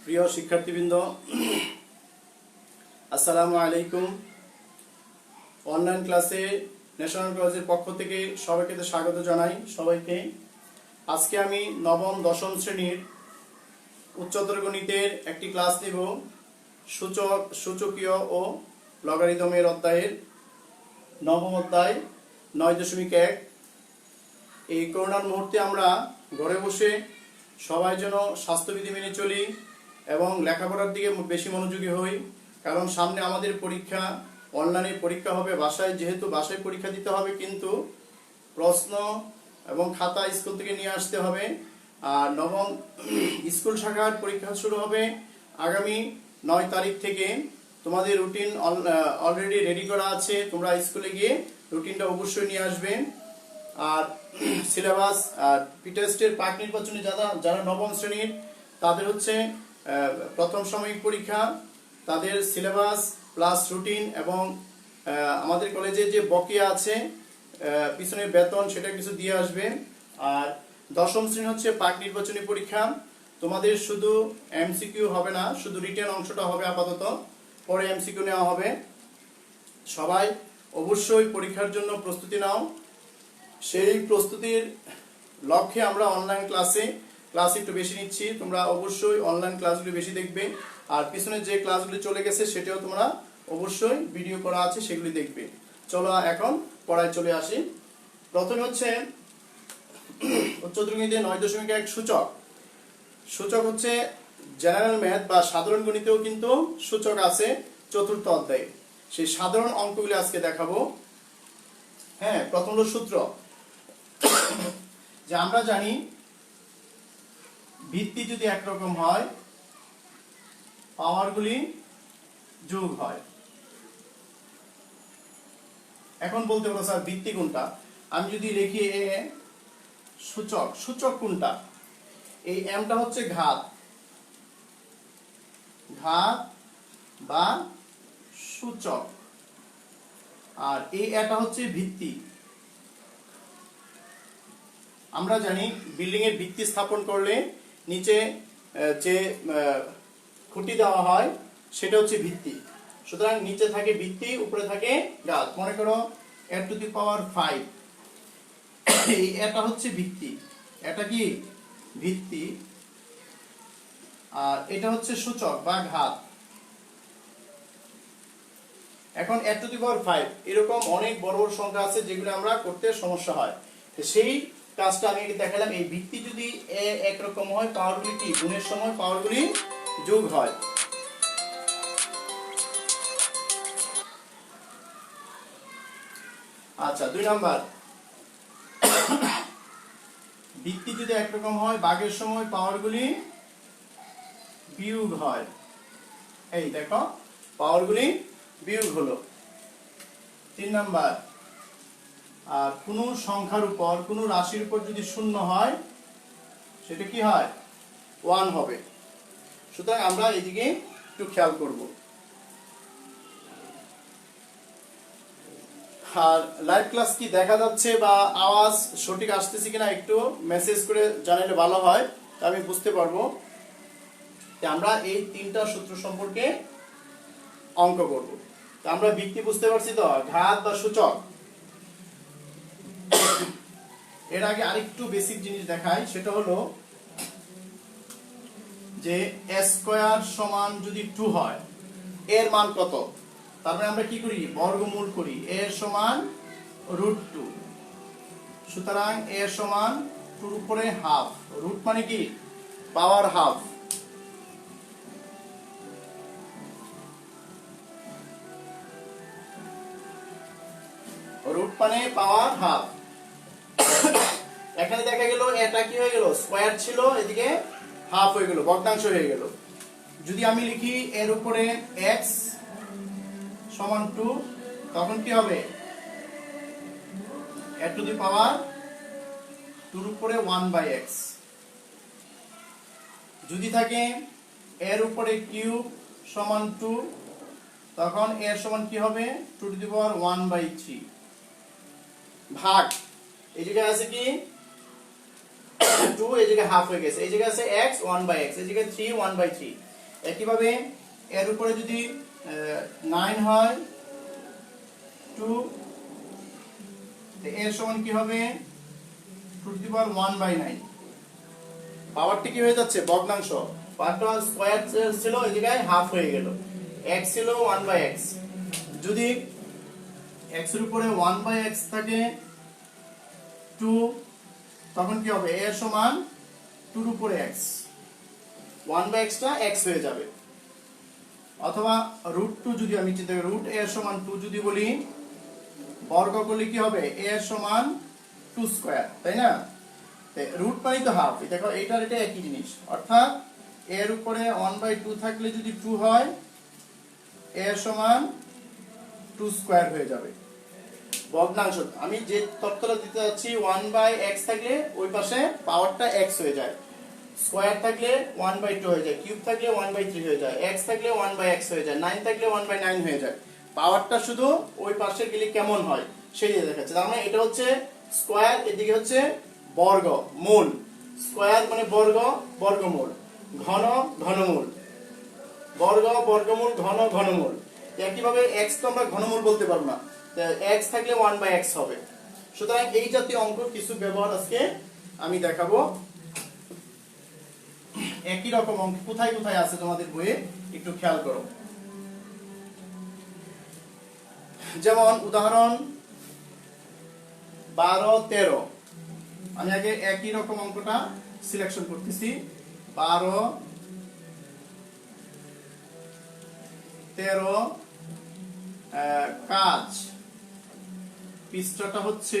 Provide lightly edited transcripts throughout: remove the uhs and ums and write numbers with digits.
প্রিয় শিক্ষার্থীবৃন্দ, আসসালামু আলাইকুম। অনলাইন ক্লাসে ন্যাশনাল কলেজের পক্ষ থেকে সবাইকে স্বাগত জানাই। সবাইকে আজকে আমি নবম দশম শ্রেণীর উচ্চতর গণিতের একটি ক্লাস নেব। সূচকীয় ও লগারিদমের অধ্যায়ের নবম অধ্যায় 9.1। এই করোনার মুহূর্তে আমরা ঘরে বসে সবাই যেন স্বাস্থ্যবিধি মেনে চলি এবং লেখাপড়ার দিকে বেশি মনোযোগী হই, কারণ সামনে আমাদের পরীক্ষা, অনলাইনে পরীক্ষা হবে। যেহেতু বাসায় পরীক্ষা দিতে হবে, কিন্তু প্রশ্ন এবং খাতা স্কুল থেকে নিয়ে আসতে হবে। আর নবম স্কুল শাখার পরীক্ষা শুরু হবে আগামী 9 তারিখ থেকে। তোমাদের রুটিন অলরেডি রেডি করা আছে, তোমরা স্কুলে গিয়ে রুটিনটা অবশ্যই নিয়ে আসবে। আর সিলেবাস আর টেস্টের পাক নির্বাচনে যারা নবম শ্রেণীর, তাদের হচ্ছে প্রথম সাময়িক পরীক্ষা, তাদের সিলেবাস প্লাস রুটিন এবং আমাদের কলেজে যে বকেয়া আছে পিছনের বেতন, সেটা কিছু দিয়ে আসবে। আর দশম শ্রেণী হচ্ছে পাক নির্বাচনী পরীক্ষা। তোমাদের শুধু এমসিকিউ হবে না, শুধু রিটেন অংশটা হবে আপাতত, পরে এমসিকিউ নেওয়া হবে। সবাই অবশ্যই পরীক্ষার জন্য প্রস্তুতি নাও। সেই প্রস্তুতির লক্ষ্যে আমরা অনলাইন ক্লাস একটু বেশি নিচ্ছি। তোমরা অবশ্যই অনলাইন ক্লাসগুলি বেশি দেখবে। আর পিছনে যে ক্লাসগুলি চলে গেছে সেটাও তোমরা অবশ্যই ভিডিও করা আছে, সেগুলি দেখবে। চলো এখন পড়ায় চলে আসি। প্রথমে হচ্ছে উচ্চতর গণিতে 9.1 সূচক হচ্ছে জেনারেল ম্যাথ বা সাধারণ গণিতেও কিন্তু সূচক আছে চতুর্থ অধ্যায়ে। সেই সাধারণ অঙ্কগুলি আজকে দেখাবো। হ্যাঁ, প্রথম হলো সূত্র। যে আমরা জানি ভিত্তি যদি একরকম হয়, পাওয়ারগুলি যোগ হয়। এখন বলতে পারো স্যার ভিত্তি কোনটা? আমি যদি লিখি এ, সূচক কোনটা? এই এমটা হচ্ছে ঘাত বা সূচক, আর এই এটা হচ্ছে ভিত্তি। আমরা জানি বিল্ডিং এর ভিত্তি স্থাপন করলে নিচে যে খুঁটি দেওয়া হয় সেটা হচ্ছে ভিত্তি। সুতরাং নিচে থাকে ভিত্তি, উপরে থাকে ঘাত। মনে করো a⁵ এই এটা হচ্ছে ভিত্তি, এটা কি ভিত্তি, আর এটা হচ্ছে সূচক বা ঘাত। এখন a⁵ এরকম অনেক বড় বড় সংখ্যা আছে যেগুলো আমরা করতে সমস্যা হয়। সেই কাজটা আমি দেখালাম। এই ভিত্তি যদি একরকম হয়, পাওয়ারগুলি কি গুণের সময় পাওয়ারগুলি যোগ হয়। আচ্ছা, 2 নাম্বার, ভিত্তি যদি একরকম হয়, ভাগের সময় পাওয়ারগুলি বিয়োগ হয়। এই দেখো, পাওয়ারগুলি বিয়োগ হলো। 3 নাম্বার, আর কোন সংখ্যার উপর, কোন রাশির উপর যদি শূন্য হয়, সেটা কি হয়? 1 হবে। সুতরাং আমরা এদিকে একটু খেয়াল করব। আর লাইভ ক্লাস কি দেখা যাচ্ছে বা আওয়াজ সঠিক আসতেছে কিনা একটু মেসেজ করে জানালে ভালো হয়, তা আমি বুঝতে পারবো। আমরা এই 3টা সূত্র সম্পর্কে অঙ্ক করব। তা আমরা ভিত্তি বুঝতে পারছি তো, ঘাত বা সূচক। এর আগে আরেকটু বেসিক জিনিস দেখাই, সেটা হলো যে a² যদি 2 হয়, এর মান কত? তারপরে আমরা কি করি? বর্গমূল করি। এর সমান √2। সুতরাং এর সমান 2 এর উপরে হাফ। রুট মানে কি? Power half. রুট মানে পাওয়ার হাফ। এখানে দেখা গেল এটা কি হয়ে গেল? স্কয়ার ছিল, এদিকে হাফ হয়ে গেল, ভগ্নাংশ হয়ে গেল। যদি আমি লিখি এর উপরে x সমান 2, তখন কি হবে? a⁴ 2 এর উপরে 1/x। যদি থাকে এর উপরে কিউব সমান 2, তখন এর সমান কি হবে? 2⁻1/3 ভাগ, এই জায়গায় আছে কি 2, এই জায়গায় হাফ হয়ে গেছে, এই জায়গায় আছে x 1/x, এই জায়গায় 3 1/3। একইভাবে এর উপরে যদি 9 হয় 2, এর সমান কি হবে 2^1/9। পাওয়ারটি কি হয়ে যাচ্ছে ভগ্নাংশ, পাওয়ারটা স্কয়ার ছিল এই জায়গায় হাফ হয়ে গেল, x ছিল 1/x। যদি x এর উপরে 1/x থাকে 2, তখন কি হবে a এর সমান 2 এর উপরে x, 1/x টা x হয়ে যাবে। অথবা √2 যদি আমি চিন্তা করি, √a এর সমান 2 যদি বলি, বর্গ করলে কি হবে a এর সমান 2 স্কয়ার, তাই না? রুট মানে তো হাফ, দেখো এইটার এটা একই জিনিস, অর্থাৎ এর উপরে 1/2 থাকলে যদি 2 হয় a এর সমান 2 স্কয়ার হয়ে যাবে। ভগ্নাংশ আমি যে তথ্যটা দিতে যাচ্ছি, 1/x থাকলে ওই পাশে পাওয়ারটা x হয়ে যায়, স্কয়ার থাকলে 1/2 হয়ে যায়, কিউব থাকলে 1/3 হয়ে যায়, x থাকলে 1/x হয়ে যায়, 9 থাকলে 1/9 হয়ে যায়। পাওয়ারটা শুধু ওই পাশে গেলে কেমন হয় সেই দিয়ে দেখাচ্ছে। তার মানে এটা হচ্ছে স্কয়ার, এদিকে হচ্ছে বর্গ মূল। স্কয়ার মানে বর্গ, বর্গমূল, ঘন ঘনমূল, বর্গ বর্গমূল, ঘন ঘনমূল। একইভাবে x তো আমরা ঘনমূল বলতে পারবো না, x থাকলে 1/x হবে। সুতরাং এই জাতীয় অঙ্ক কিছু ব্যবহার আজকে আমি দেখাবো। একই রকম অঙ্ক কোথায় কোথায় আছে তোমাদের বইয়ে একটু খেয়াল করো। যেমন উদাহরণ 12-13, আমি আগে একই রকম অঙ্কটা সিলেকশন করতেছি। 12-13 কাজ, পৃষ্ঠাটা হচ্ছে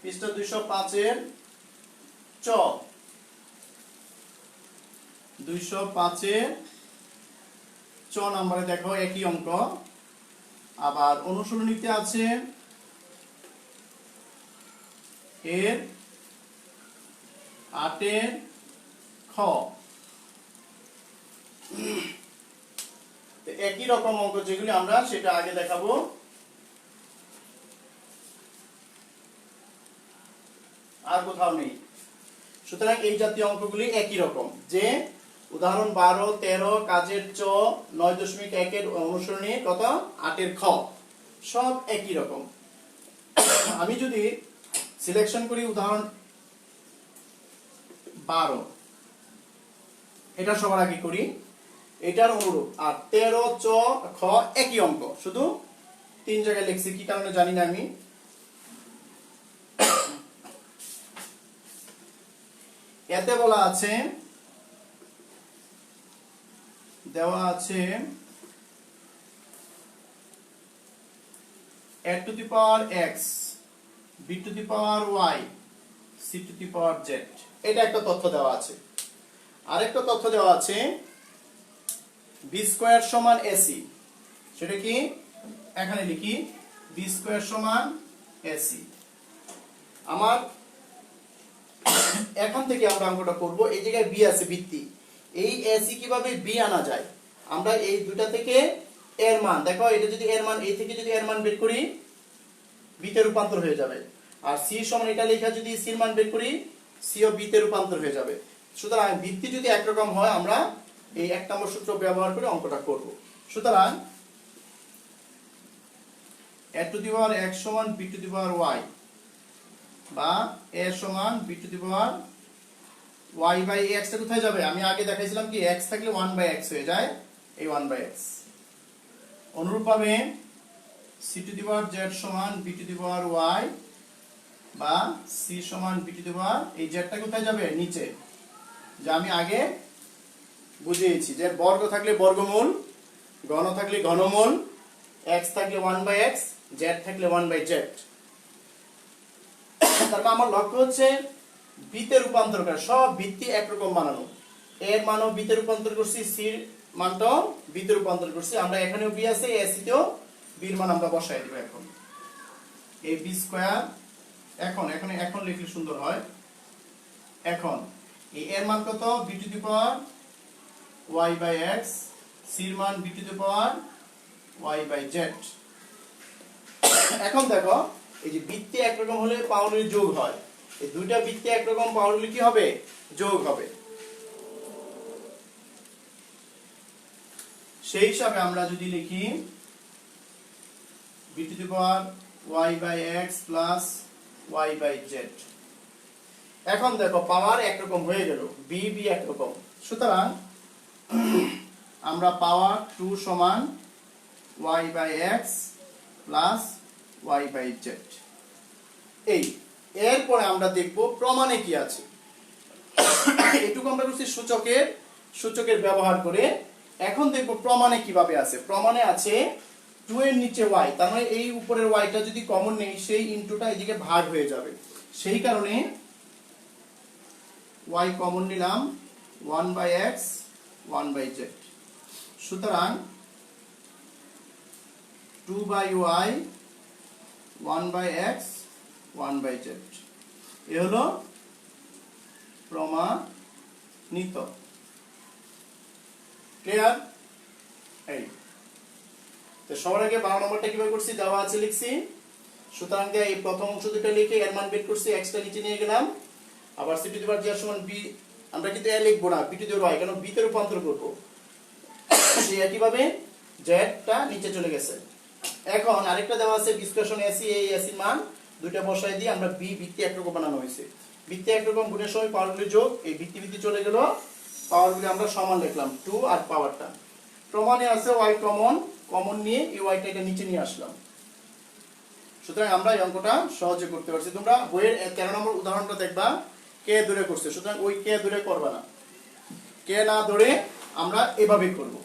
পৃষ্ঠা 205-এর চ, 205-এর চ নম্বরে দেখো একই অঙ্ক। আবার অনুশীলনীতে আছে এর 8-এর খ। একই রকম অঙ্ক যেগুলি আমরা সেটা আগে দেখাবো। আর কোথাও নেই। সুতরাং এই জাতীয় অঙ্কগুলি একই রকম, যে উদাহরণ 12-13 কাজের চ 9.1 এর অনুসরণী কত 8-এর খ, সব একই রকম। আমি যদি সিলেকশন করি উদাহরণ 12, এটা সবার আগে করি, এটার অনুরূপ। আর 13 চ খ একই অঙ্ক, শুধু 3 জায়গায় লিখছি, কি কারণে জানি না আমি। এতে বলা আছে, দেওয়া আছে a to the power x, b to the power y, c to the power z। এটা একটা তথ্য দেওয়া আছে। আরেকটা তথ্য দেওয়া আছে b স্কয়ার সমান ac, সেটা কি এখানে লিখি, b স্কয়ার সমান ac। আমার এখন থেকে আমরা অঙ্কটা করব। এই জায়গায় b আছে ভিত্তি, এই ac কিভাবে b আনা যায়, আমরা এই দুটা থেকে এর মান, দেখো এটা যদি এর মান, এই থেকে যদি এর মান বের করি b তে রূপান্তর হয়ে যাবে। আর c সমান এটা লেখা যদি c এর মান বের করি, c ও b তে রূপান্তর হয়ে যাবে। সুতরাং ভিত্তি যদি একরকম হয় আমরা এই 1 নম্বর সূত্র ব্যবহার করে অঙ্কটা করব। সুতরাং a to the power x সমান b to the power y, বা a সমান b to the power y by x টা কোথায় যাবে, আমি আগে দেখাইছিলাম কি x থাকলে 1/x হয়ে যায়, এই 1/x। অনুরূপভাবে c to the power z সমান b to the power y, বা c সমান b to the power, এই z টা কোথায় যাবে নিচে, যা আমি আগে বুঝিয়েছি, যে বর্গ থাকলে বর্গমূল, ঘন থাকলে ঘনমূল, x থাকলে 1/x, z থাকলে 1/z। তারপর আমার লক্ষ্য হচ্ছে b তে রূপান্তর করা, সব ভিত্তি একরকম বানানো। এর মানও b তে রূপান্তর করছি, c এর মানটাও b তে রূপান্তর করছি। আমরা এখানেও b আছে, ac তেও b এর মান আমরা বসাই দিব। এখন এই b স্কয়ার, এখন লিখলে সুন্দর হয়। এখন এই এর মান কত, b to the power y by x, c এর মান b to the power y by z। এখন দেখো এই যে বৃত্তি একরকম হলে পাওয়ারগুলি যোগ হয়, এই দুইটা বৃত্তি একরকম, পাওয়ারগুলি কি হবে? যোগ হবে। সেই হিসাবে আমরা যদি লিখি b to the power y by x plus y by z, এখন দেখো পাওয়ার একরকম হয়ে গেল, b একরকম, সুতরাং আমরা পাওয়ার 2 সমান y by x plus y by z। এই এরপরে আমরা দেখব প্রমাণে কি আছে। এটুকু আমরা করছি সূচকের ব্যবহার করে। এখন দেখব প্রমাণে কিভাবে আছে। প্রমাণে আছে 2 এর নিচে y, তার মানে এই উপরের yটা যদি কমন নেই, সেই ইনটুটা এদিকে ভাগ হয়ে যাবে। সেই কারণে y কমন নিলাম, 1 by x 1 by z, সুতরাং 2 by y 1 by x 1 by z, এ হলো প্রমাণিত। ক্লিয়ার? এই তো সবার আগে 12 নম্বরটা কিভাবে করছি, দেওয়া আছে লিখছি, সুতরাং এই প্রথম অংশ দুটো লিখে এর মান বের করছি, x টা নিচে নিয়ে গেলাম, আবার c to the power j সমান b, আমরা কিন্তু a লিখব না, b to the power y, কারণ b তে রূপান্তর করব। সেই একই ভাবে z টা নিচে চলে গেছে। এখন আরেকটা দেওয়া আছে বিশ্লেষণ ac, এই ac এর মান দুইটা বসাই দিয়ে আমরা b বৃত্তি একরকম বানানো হয়েছে। বৃত্তি একরকম গুণের সময় পাওয়ারগুলি যোগ, এই বৃত্তি চলে গেল, পাওয়ারগুলি আমরা সমান লিখলাম 2 আর পাওয়ারটা। প্রমাণে আছে y কমন নিয়ে এই y টা এটা নিচে নিয়ে আসলাম। সুতরাং আমরা এই অঙ্কটা সহজে করতে পারছি। তোমরা বইয়ের 13 নম্বর উদাহরণটা দেখবা, কে দূরে করছে, সুতরাং ওই কে দূরে করবা না, কে না ধরে আমরা এভাবে করব।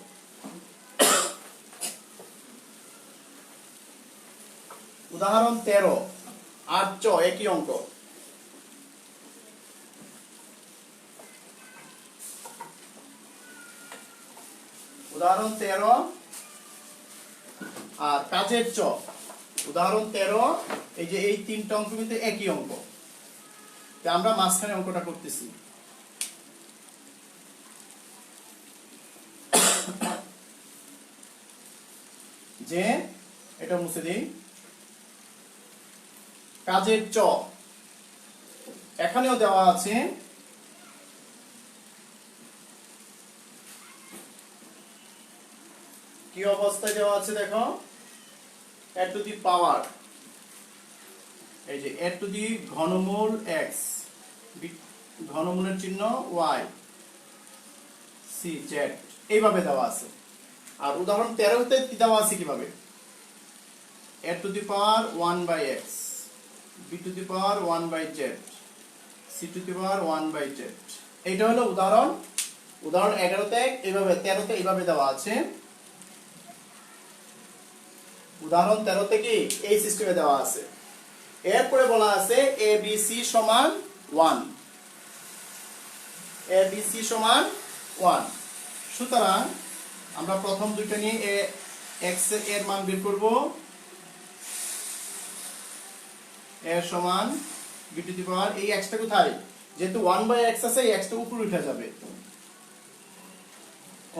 উদাহরণ 13, 8 চ একই অঙ্ক। উদাহরণ 13 আর কাজের চ। উদাহরণ 13, এই যে এই তিনটা অঙ্ক কিন্তু একই অঙ্ক, তাই আমরা মাঝখানে অঙ্কটা করতেছি। যে এটা মুছে দিই। কাজের চ এখানেও দেওয়া আছে, কি অবস্থায় দেওয়া আছে দেখো, a to the power, এই যে a to the ঘনমূল x, ঘনমূলের চিহ্ন y, c z, এইভাবে দেওয়া আছে। আর উদাহরণ 13 তে দেওয়া আছে কিভাবে, a to the power 1 by x, b to the power 1 by z, c to the power 1 by z। এইটা হলো উদাহরণ 11 তে এইভাবে, 13 তে এইভাবে দেওয়া আছে। উদাহরণ 13 তে কি এই সিস্টেমে দেওয়া আছে। এরপরে বলা আছে abc সমান 1, abc সমান 1, সুতরাং আমরা প্রথম দুইটা নিয়ে x এর মান বের করব, এর সমান b টু দি পাওয়ার, এই x টা কোথায়, যেহেতু 1 বাই x আছে, এই x টা উপরে উঠে যাবে।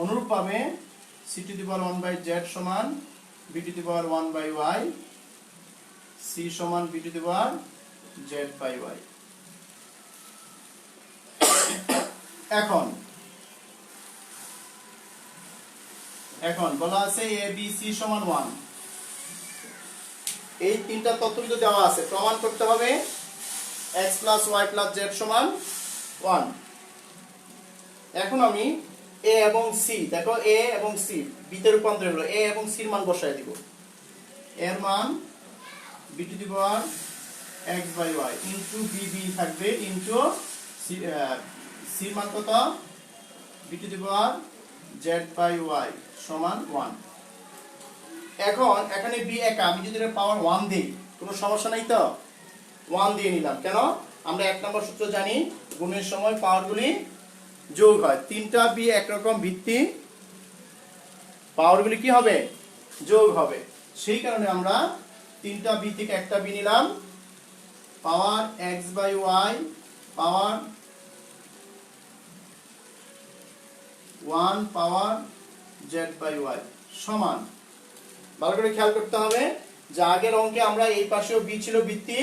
অনুরূপভাবে c to the power 1 by z সমান b to the power 1 by y, c সমান b to the power z by y। এখন বলা আছে abc সমান 1, এই তিনটা তথ্য কিন্তু দেওয়া আছে, প্রমাণ করতে হবে x plus y plus z সমান 1। এখন আমি a এবং c, দেখো a এবং c b তে রূপান্তর হলো, a এবং c এর মান বসায় দিব। এর মান b to the power x by y into b থাকবে ইনটু c, c এর মান কত, b to the power z by y সমান 1। এখন এখানে b একা, আমি যদি এর পাওয়ার 1 দেই কোনো সমস্যা নাই তো, 1 দিয়ে নিলাম। কেন, আমরা 1 নম্বর সূত্র জানি, গুণের সময় পাওয়ারগুলি যোগ হয়। তিনটা b একরকম ভিত্তি, পাওয়ারগুলি কি হবে, যোগ হবে। সেই কারণে আমরা তিনটা b থেকে একটা b নিলাম, power x by y power 1 power z by y সমান, ভালো করে খেয়াল করতে হবে, যে আগের অঙ্কে আমরা এই পাশেও বি ছিল ভিত্তি,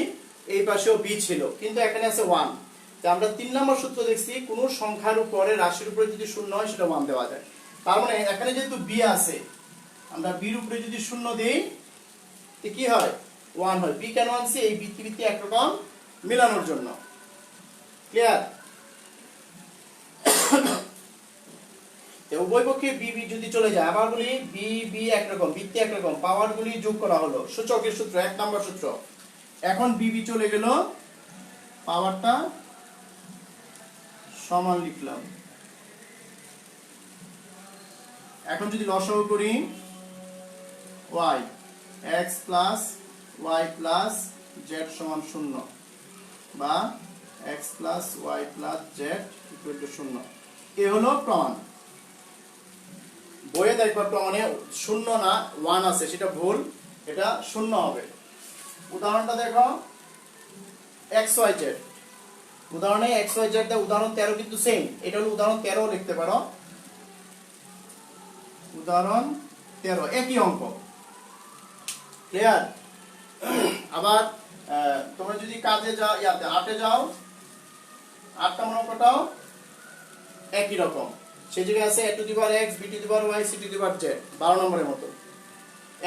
এই পাশেও বি ছিল, কিন্তু এখানে আছে 1। তো আমরা 3 নম্বর সূত্র দেখছি কোন সংখ্যার উপরে রাশির উপরে যদি শূন্য হয় সেটা 1 দেওয়া যায়। তার মানে এখানে যেহেতু বি আছে, আমরা বির উপরে যদি শূন্য দেই তো কি হয়? 1 হয়। বি কেন আনছি? এই ভিত্তি ভিত্তি একরকম মিলানোর জন্য। ক্লিয়ার? উভয় পক্ষে বি বি যদি চলে যায়, আবার বলি বি বি একরকম, ভিত্তি একরকম, পাওয়ার গুলি যোগ করা হলো, সূচকের সূত্র 1 নম্বর সূত্র। এখন বি বি চলে গেল, পাওয়ারটা সমান লিখলাম। এখন যদি লসাগু করি y x plus y plus z সমান 0 বা x plus y plus z equal to 0, এ হলো প্রমাণ। বইয়ে দেখবার প্রমাণে 0 না 1 আছে, সেটা ভুল, এটা 0 হবে। উদাহরণটা দেখো xyz, উদাহরণে xyz দা উদাহরণ 13 কিন্তু সেম, এটা হলো উদাহরণ 13 লিখতে পারো, উদাহরণ 13 একই অঙ্ক। ক্লিয়ার? আবার তোমরা যদি কাজে যাও, ইয়াতে 8 এ যাও, 8 নম্বর অঙ্কটাও একই রকম, সেই জায়গায় আছে a to the power x b to the power y c to the power z, 12 নম্বরের মতো।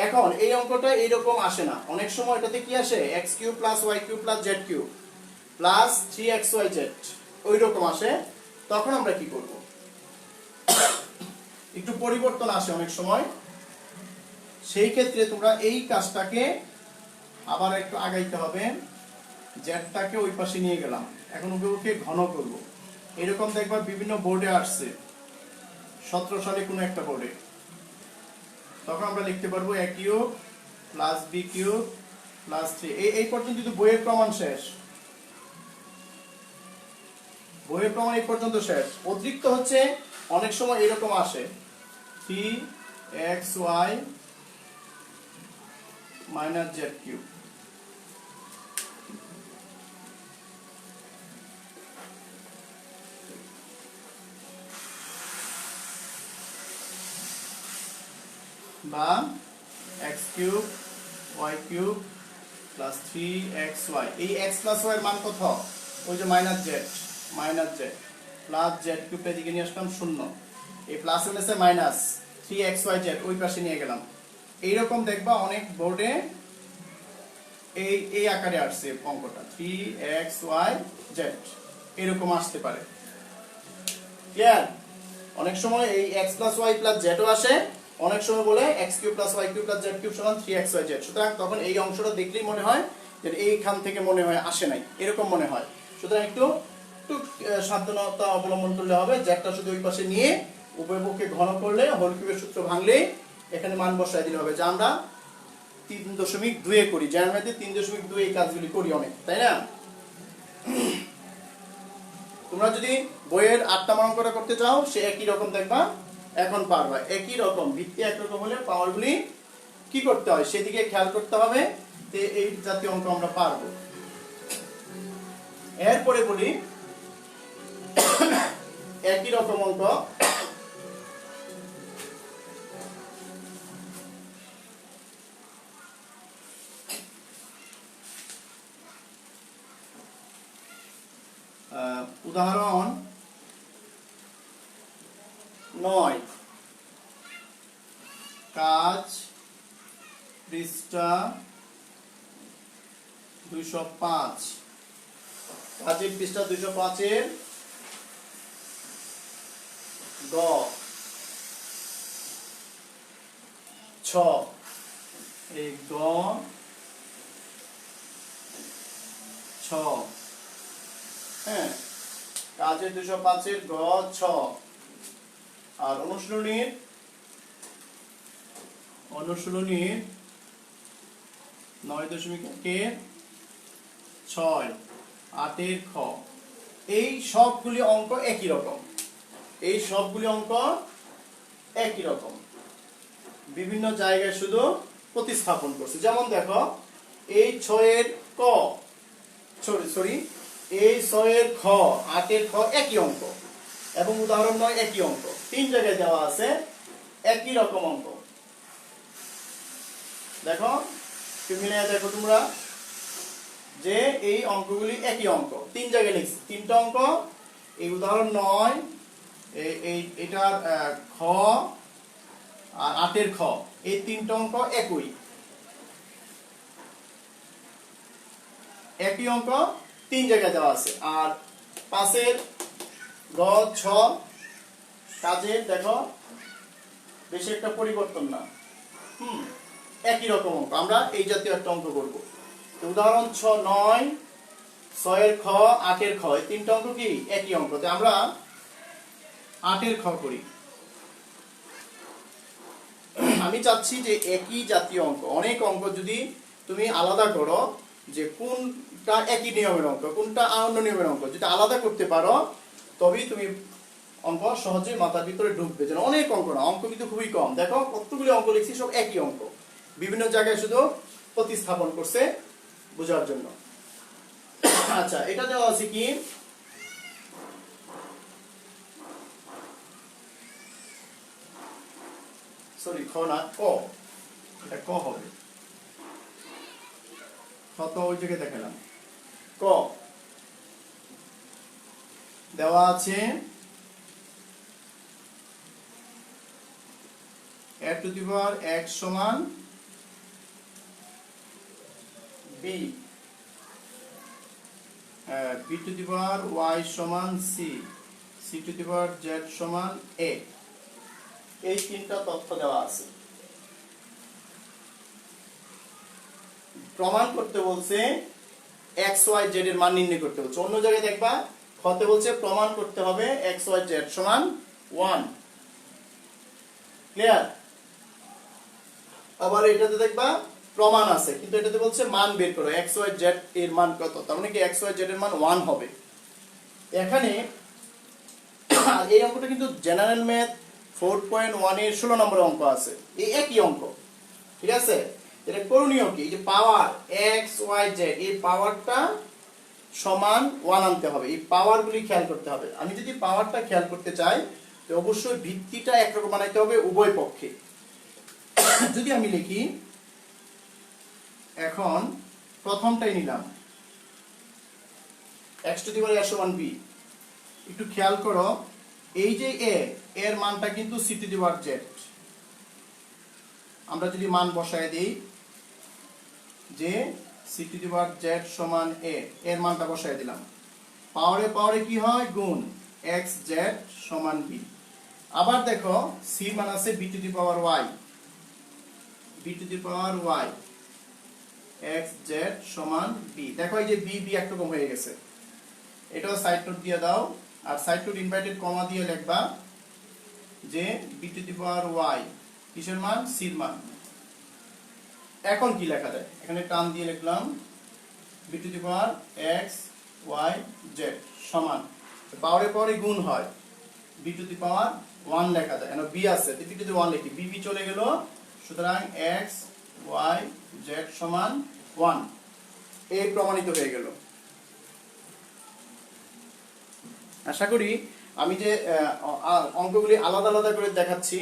এখন এই অঙ্কটা এইরকম আসে না, অনেক সময় এটাতে কি আসে x³ + y³ + z³ plus 3xyz, ওই রকম আসে। তখন আমরা কি করব? একটু পরিবর্তন আসে অনেক সময়, সেই ক্ষেত্রে তোমরা এই কাজটাকে আবার একটু আগাইতে হবে। জেডটাকে ওই পাশে নিয়ে গেলাম, এখন ওকে ঘন করব। এরকম দেখবা বিভিন্ন বোর্ডে আসছে, 17 সালে কোনো একটা বোর্ডে। তখন আমরা লিখতে পারবো a³ + b³ + 3। এই পর্যন্ত কিন্তু বইয়ের প্রমাণ শেষ, বইয়ের প্রমাণ এই পর্যন্ত শেষ। অতিরিক্ত হচ্ছে অনেক সময় এরকম আসে 3xy - z³ বা x³ y³ + 3xy। এই x + y এর মান কত? ওই যে -z প্লাস z³ এদিকে নিয়ে আসলাম 0, এই প্লাস হলেছে মাইনাস 3xyz ওই পাশে নিয়ে গেলাম। এইরকম দেখবা অনেক বোর্ডে এই আকারে আসছে অঙ্কটা, 3xyz এরকম আসতে পারে। ক্লিয়ার? অনেক সময় এই x + y + z ও আসে, অনেক সময় বলে x³ + y³ + z³ = 3xyz। সুতরাং তখন এই অংশটা দেখলেই মনে হয় যে এইখান থেকে মনে হয় আসে নাই, এরকম মনে হয়। সুতরাং একটু সাবধানতা অবলম্বন করলে হবে। জেডটা শুধু ওই পাশে নিয়ে উভয় পক্ষে ঘন করলে, হোল কিউবের সূত্র ভাঙলে এখানে মান বসায় দিলে হবে। যা আমরা 3.2 এ করি, জ্যামিতিতে 3.2 এই কাজগুলি করি অনেক, তাই না? তোমরা যদি বইয়ের 8 নম্বর অঙ্কটা করতে চাও, সে একই রকম দেখবা, এখন পারবা। একই রকম, ভিত্তি একরকম হলে পাওয়ারগুলি কি করতে হয় সেদিকে খেয়াল করতে হবে, যে এই জাতীয় অঙ্ক আমরা পারবো। এরপরে বলি একই রকম অঙ্ক উদাহরণ 9, কাজ পৃষ্ঠা 205। কাজের পৃষ্ঠা 205 এর গ 6, এই গ 6, হ্যাঁ, কাজের 205 এর গ 6। আর অনুশীলনীর 9.6, 8 এর খ। এই সবগুলি অঙ্ক একই রকম, এই সবগুলি অঙ্ক একই রকম, বিভিন্ন জায়গায় শুধু প্রতিস্থাপন করছে। যেমন দেখো এই 6 এর ক, সরি এই 6 এর খ, 8 এর খ একই অঙ্ক, এবং উদাহরণ 9 একই অঙ্ক, 3 জায়গায় দেওয়া আছে একই রকম অঙ্ক। দেখো মিলিয়ে দেখো তোমরা যে এই অঙ্কগুলি একই অঙ্ক, 3 জায়গায় লিখছি, 3টা অঙ্ক। এই উদাহরণ 9, এটার খ আর 8-এর খ, এই 3টা অঙ্ক একই অঙ্ক 3 জায়গায় দেওয়া আছে। আর 5-এর গ, ছ কাজের দেখো বেশি একটা পরিবর্তন না, একই রকম অঙ্ক। আমরা এই জাতীয় একটা অঙ্ক করব। উদাহরণ 9, 6-এর খ, 8-এর খ, এই 3টা অঙ্ক কি একই অঙ্ক। আমরা 8-এর খ করি। আমি চাচ্ছি যে একই জাতীয় অঙ্ক, অনেক অঙ্ক যদি তুমি আলাদা করো যে কোনটা একই নিয়মের অঙ্ক, কোনটা অন্য নিয়মের অঙ্ক, যদি আলাদা করতে পারো তবেই তুমি অঙ্ক সহজেই মাথার ভিতরে ঢুকবে। যেন অনেক অঙ্ক না, অঙ্ক কিন্তু খুবই কম। দেখো কতগুলি অঙ্ক লিখছি, সব একই অঙ্ক, বিভিন্ন জায়গায় শুধু প্রতিস্থাপন করছে বোঝার জন্য। আচ্ছা, এটা দেওয়া আছে কি, সরি খ না, ক, এটা ক হবে, খ তো ওই জায়গায় দেখালাম। ক দেওয়া আছে a to the power x সমান b, b to the power y সমান c, c to the power z সমান a। এই 3টা তথ্য দেওয়া আছে। প্রমাণ করতে বলছে x y z এর মান নির্ণয় করতে বলছে। অন্য জায়গায় দেখবা খতে বলছে প্রমাণ করতে হবে x y z সমান 1। ক্লিয়ার? আবার এটাতে দেখবা প্রমাণ আছে, কিন্তু এটাতে বলছে মান বের করো, x y z এর মান কত, তার মানে কি x y z এর মান 1 হবে এখানে। এই অঙ্কটা কিন্তু জেনারেল ম্যাথ 4.1 এর 16 নম্বর অঙ্ক আছে, এই একই অঙ্ক। ঠিক আছে, এটা করণীয় কি, যে পাওয়ার x y z, এই পাওয়ারটা সমান 1 আনতে হবে। এই পাওয়ারগুলি খেয়াল করতে হবে। আমি যদি পাওয়ারটা খেয়াল করতে চাই তো অবশ্যই ভিত্তিটা একরকম বানাইতে হবে উভয় পক্ষে। যদি আমি লিখি, এখন প্রথমটাই নিলাম x two the power a সমান b, একটু খেয়াল করো এই যে a এর মানটা কিন্তু c to the power z। আমরা যদি মান বসায় দেই যে c to the power z সমান a, এর মানটা বসায় দিলাম, পাওয়ারে পাওয়ারে কি হয় গুণ x z সমান b। আবার দেখো c মান আছে b to the power y, b to the power y x z সমান b। দেখো এই যে b b একরকম হয়ে গেছে, এটাও সাইড নোট দিয়ে দাও। আর সাইড নোট ইনভার্টেড কমা দিয়ে লিখবা যে b to the power y কিসের মান, c এর মান। এখন কি লেখা যায়, এখানে টান দিয়ে লিখলাম b to the power x y z সমান, পাওয়ারে পাওয়ারে গুণ হয়, b টু দি পাওয়ার 1 লেখা যায়, কারণ b আছে, b টু দি 1 লিখি, b b চলে গেল, সুতরাং x y z সমান 1। এই প্রমাণিত হয়ে গেল। আশা করি আমি যে অঙ্কগুলি আলাদা আলাদা করে দেখাচ্ছি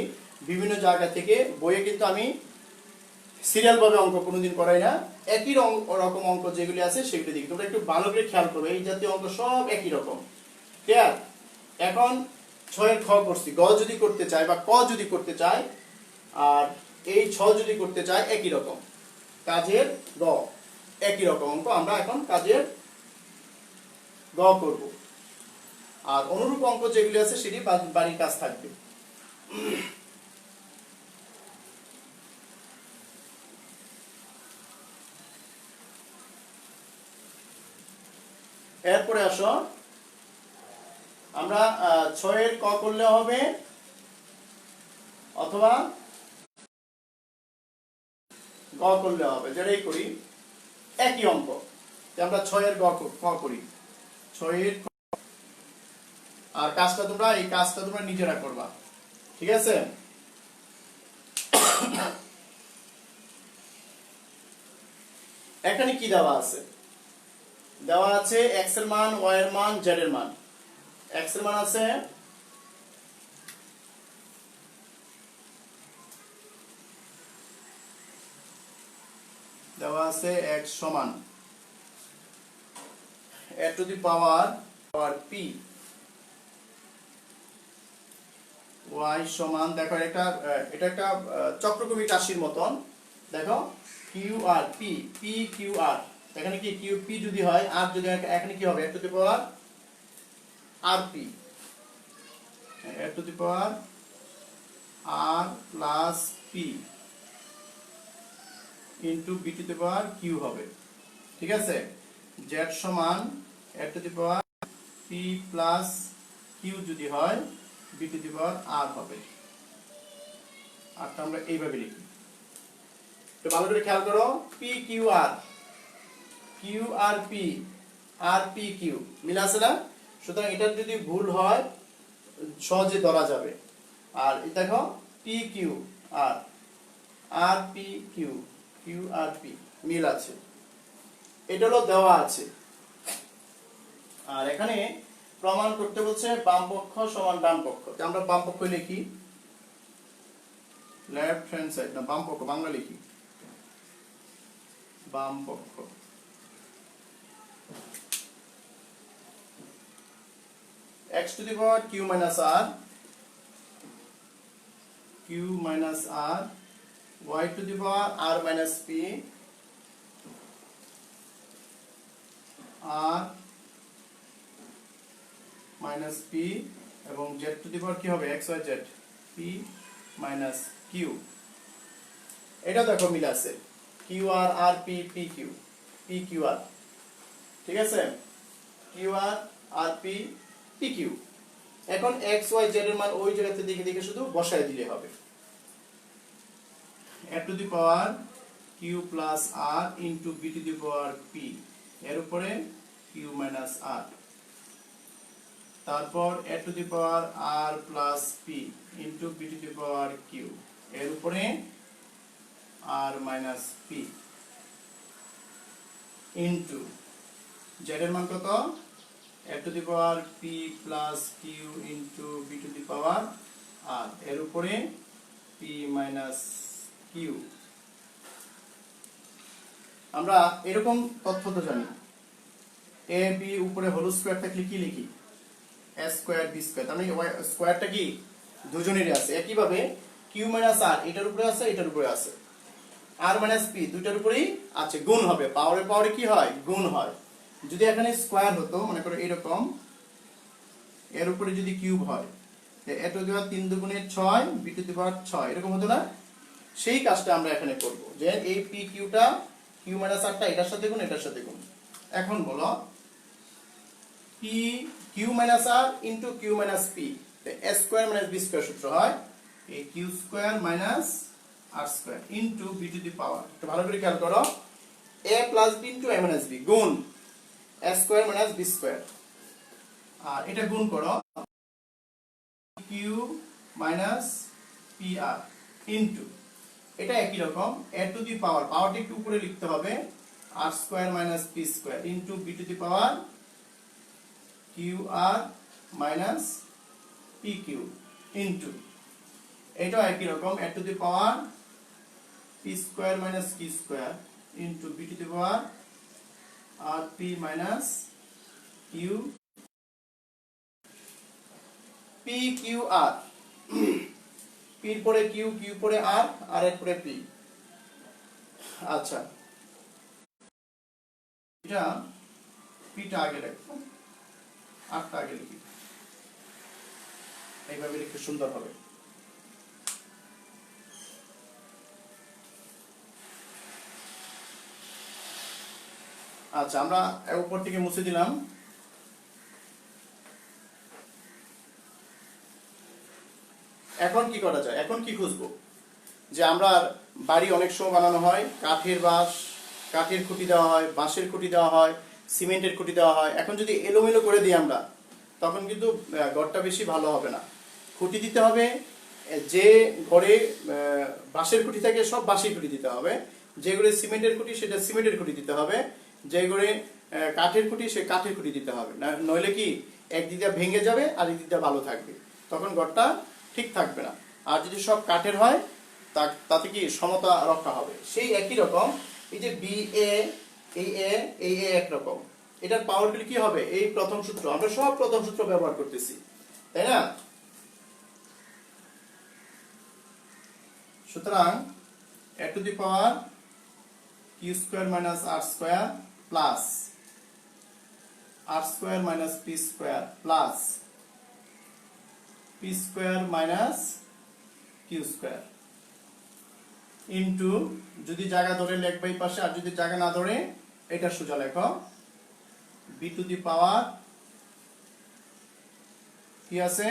বিভিন্ন জায়গা থেকে, বইয়ে কিন্তু আমি সিরিয়াল ভাবে অঙ্ক কোনোদিন করাই না, একই রকম অঙ্ক যেগুলি আছে সেগুলি দেখি। তোমরা একটু ভালো করে খেয়াল করবে, এই জাতীয় অঙ্ক সব একই রকম। ক্লিয়ার? এখন 6-এর খ করছি, গ যদি করতে চাই বা ক যদি করতে চাই, আর এই 6 যদি করতে চাই, একই রকম কাজের গ, একই রকম অঙ্ক আমরা এখন কাজের গ করব। আর অনুরূপ অঙ্ক যেগুলি আছে সেটি বাড়ির কাজ থাকবে। এরপরে আসো, আমরা 6-এর ক করলে হবে অথবা গ করলে হবে, যেটাই করি একই অঙ্ক। আমরা 6-এর ক করি, 6-এর, আর কাজটা তোমরা নিজেরা করবা। ঠিক আছে? এখানে কি দেওয়া আছে, দেওয়া আছে x এর মান, y এর মান, z এর মান। x এর মান আছে দেওয়া আছে x সমান a to the power p, y সমান, দেখো এটা একটা চক্রক্রমিক রাশির মতন। দেখো Q R P, P Q R, এখানে কি কিউ পি যদি হয় আর যদি এখানে কি হবে a to the power r p, a to the power r plus p into b to the power q হবে। ঠিক আছে, z সমান a to the power p plus q যদি হয় বি টু দি পাওয়ার আর হবে। আরটা আমরা এইভাবে লিখি, তো ভালো করে খেয়াল করো, P Q R, Q R P, আর পি কিউ মিল আছে না? সুতরাং এটা যদি ভুল হয় সহজে ধরা যাবে। আর দেখো পি কিউ আর, আর P Q, Q R P মিল আছে, এটা হলো দেওয়া আছে। আর এখানে প্রমাণ করতে বলছে বাম পক্ষ সমান ডান পক্ষ, আমরা বাম পক্ষ লিখি, লেফট হ্যান্ড সাইড, না বাম পক্ষ বাংলা লিখি, বাম পক্ষ। x to the power q minus r, q minus r, y to the power r minus p, r minus p, এবং z to the power কি হবে x y z, p minus q। এটা দেখো মিল আছে, q r r p p q, p q r, ঠিক আছে, q r r p p q। এখন x y z এর মান ওই জায়গাতে দেখে দেখে শুধু বসায় দিলে হবে, a to the power q plus r into b to the power p, এর উপরে q minus r, তারপর a to the power r plus p into b to the power q, এর উপরে r minus p into z এর মান কত, a to the power p plus q into b to the power r, এর উপরে p minus q। আমরা এরকম তথ্য তো জানি, a b উপরে হোল স্কয়ার থাকলে কি লিখি, a স্কয়ার b স্কয়ার, তার মানে স্কয়ারটা কি দুজনেরই আছে। একই ভাবে q minus r এটার উপরে আছে এটার উপরে আছে, r minus p দুইটার উপরেই আছে, গুণ হবে, পাওয়ারে পাওয়ারে কি হয় গুণ হয়। যদি এখানে স্কয়ার হতো, মনে করো এরকম, এর উপরে যদি কিউব হয়, a টু দি পাওয়ার 3 দুগুণে 6, b টু দি পাওয়ার 6, এরকম হতো না? সেই কাজটা আমরা এখানে করব, যে এই p কিউটা q minus r টা এটার সাথে গুণ এটার সাথে গুণ। এখন বলো p q minus r into q minus p, a square minus b square সূত্র হয় এই q স্কয়ার minus r স্কয়ার into b to the power. একটু ভালো করে খেয়াল করো, a plus b into a minus b গুণ a square minus b square, আর এটা গুণ করো q minus pr into, এটা একই রকম a টু দি পাওয়ার, পাওয়ারটা একটু উপরে লিখতে হবে, r square minus p square into b to the power qr minus pq into, এটা একই রকম a to the power p square minus q square into b to the power rp minus q, pqr, p এর পরে q, q পরে r, r এর পরে p। আচ্ছা, এটা p টা আগে রাখবো, r টা আগে লিখি, এইভাবে লিখলে সুন্দর হবে। আচ্ছা, আমরা উপর থেকে মুছে দিলাম। এখন কি করা যায়, এখন কি খুঁজবো, যে আমরা বাড়ি অনেক সময় বানানো হয় কাঠের বাঁশ, কাঠের খুঁটি দেওয়া হয়, বাঁশের খুঁটি দেওয়া হয়, সিমেন্টের খুঁটি দেওয়া হয়। এখন যদি এলোমেলো করে দিই আমরা, তখন কিন্তু ঘরটা বেশি ভালো হবে না। খুঁটি দিতে হবে, যে ঘরে বাঁশের খুঁটি থাকে সব বাঁশের খুঁটি দিতে হবে, যে ঘরে সিমেন্টের খুঁটি সেটা সিমেন্টের খুঁটি দিতে হবে, যে ঘরে কাঠের খুঁটি সে কাঠের খুঁটি দিতে হবে, নইলে কি এক দিকটা ভেঙে যাবে আর এক দিকটা ভালো থাকবে, তখন ঘরটা ঠিক থাকবে না। আর যদি সব কাঠের হয় তাতে কি সমতা রক্ষা হবে। সেই একই রকম এই যে বি এ এই এ একরকম, এটার পাওয়ারগুলি কি হবে? এই প্রথম সূত্র, আমরা সব প্রথম সূত্র ব্যবহার করতেছি, তাই না? সুতরাং a to the power q square minus r square plus r square minus p square plus p square minus q square into, যদি জায়গা ধরে লিখবে এই পাশে, আর যদি জায়গা না ধরে এটা সোজা লেখো, বি টু দি পাওয়ার কি আছে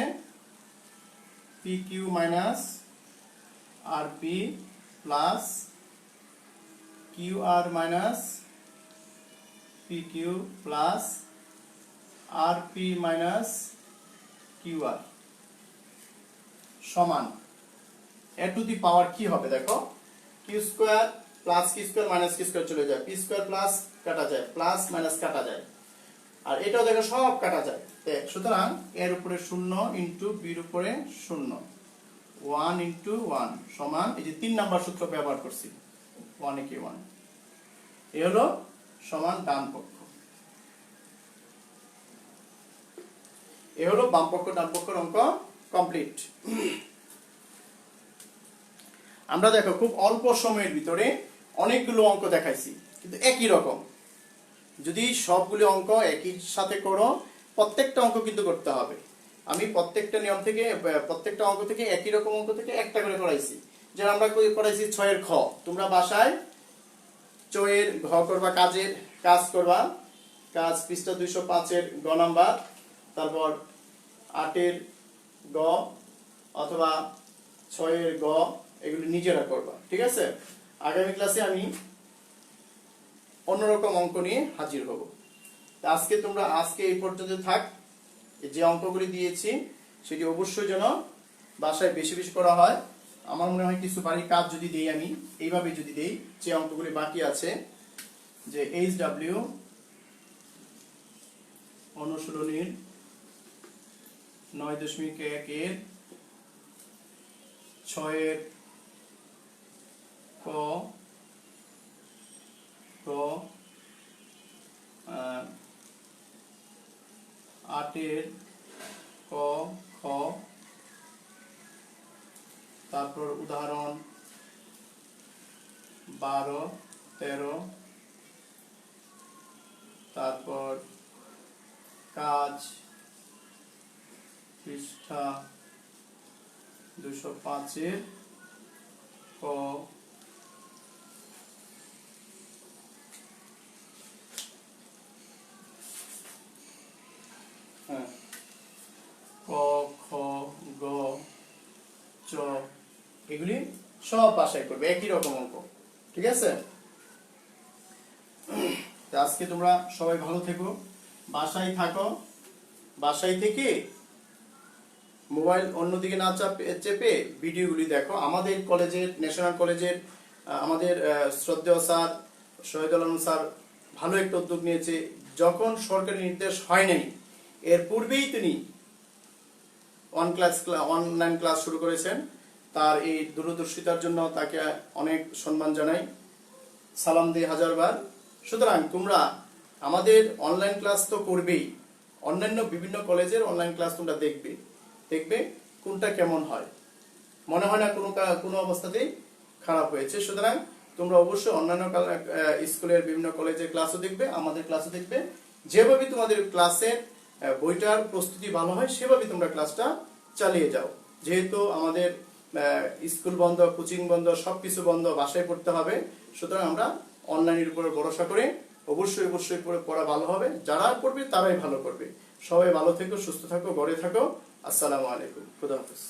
p q minus r p plus q r minus p q plus r p minus q r সমান এ টু দি পাওয়ার কি হবে দেখো, q square plus q square minus q square চলে যায়, P square plus কাটা যায়, plus minus কাটা যায়, আর এটাও দেখো সব কাটা যায়। সুতরাং এর উপরে 0 ইনটু বির উপরে 0, 1 ইনটু 1 সমান, এই যে 3 নাম্বার সূত্র ব্যবহার করছি, 1 এ 1, এই হলো সমান ডান পক্ষ, এই হলো বাম পক্ষ ডান পক্ষের অঙ্ক কমপ্লিট। আমরা দেখো খুব অল্প সময়ের ভিতরে অনেকগুলো অঙ্ক দেখাইছি, কিন্তু একই রকম। যদি সবগুলো অঙ্ক একই সাথে করো, প্রত্যেকটা অঙ্ক কিন্তু করতে হবে। আমি প্রত্যেকটা নিয়ম থেকে, প্রত্যেকটা অঙ্ক থেকে, একই রকম অঙ্ক থেকে একটা করে করাইছি। যেমন আমরা করাইছি 6 এর খ, তোমরা বাসায় 6 এর ঘ করবা, কাজ করবা, কাজ পৃষ্ঠা 205 এর গ নাম্বার, তারপর 8 এর গ অথবা 6 এর গ, এগুলো নিজেরা করবা, ঠিক আছে? আগামী ক্লাসে আমি অন্যরকম অঙ্ক নিয়ে হাজির হব। আজকে এই পর্যন্ত থাক। যে অঙ্কগুলি দিয়েছি সেটি অবশ্যই যেন বাসায় বেশি বেশি করা হয়। আমার মনে হয় কিছু বাড়ির কাজ যদি দেই, আমি এইভাবে যদি দেই, যে অঙ্কগুলি বাকি আছে, যে HW অনুশীলনীর 9.1 এর 6 এর ক, 8 এর ক, খ, তারপর উদাহরণ 12, 13, তারপর কাজ পৃষ্ঠা 205 এর ক, ক, খ, গ, চ, এগুলি সব বাসায় করবে, একই রকম অঙ্ক, ঠিক আছে? আজকে তোমরা সবাই ভালো থেকো, বাসায় থাকো, বাসায় থেকে মোবাইল অন্যদিকে না চেপে ভিডিওগুলি দেখো। আমাদের কলেজের, ন্যাশনাল কলেজের আমাদের শ্রদ্ধেয় স্যার শহীদুল আলম স্যার ভালো একটা উদ্যোগ নিয়েছে। যখন সরকারি নির্দেশ হয় নাই, এর পূর্বেই তিনি অনলাইন ক্লাস শুরু করেছেন। তার এই দূরদর্শিতার জন্য তাকে অনেক সম্মান জানাই, সালাম দিই হাজারবার। সুতরাং তোমরা আমাদের অনলাইন ক্লাস তো করবেই, অন্যান্য বিভিন্ন কলেজের অনলাইন ক্লাস তোমরা দেখবে কোনটা কেমন হয়। মনে হয় না কোনো অবস্থাতেই খারাপ হয়েছে। সুতরাং তোমরা অবশ্যই অন্যান্য স্কুলের বিভিন্ন কলেজের ক্লাসও দেখবে, আমাদের ক্লাসও দেখবে। যেভাবে তোমাদের ক্লাসের বইটার প্রস্তুতি ভালো হয় সেভাবে তোমরা ক্লাসটা চালিয়ে যাও। যেহেতু আমাদের স্কুল বন্ধ, কোচিং বন্ধ, সবকিছু বন্ধ, বাসায় পড়তে হবে। সুতরাং আমরা অনলাইনের উপর ভরসা করে অবশ্যই পড়া ভালো হবে। যারা পড়বে তারাই ভালো করবে। সবাই ভালো থেকো, সুস্থ থাকো, ঘরে থাকো। আসসালামু আলাইকুম, খুদা হাফেজ।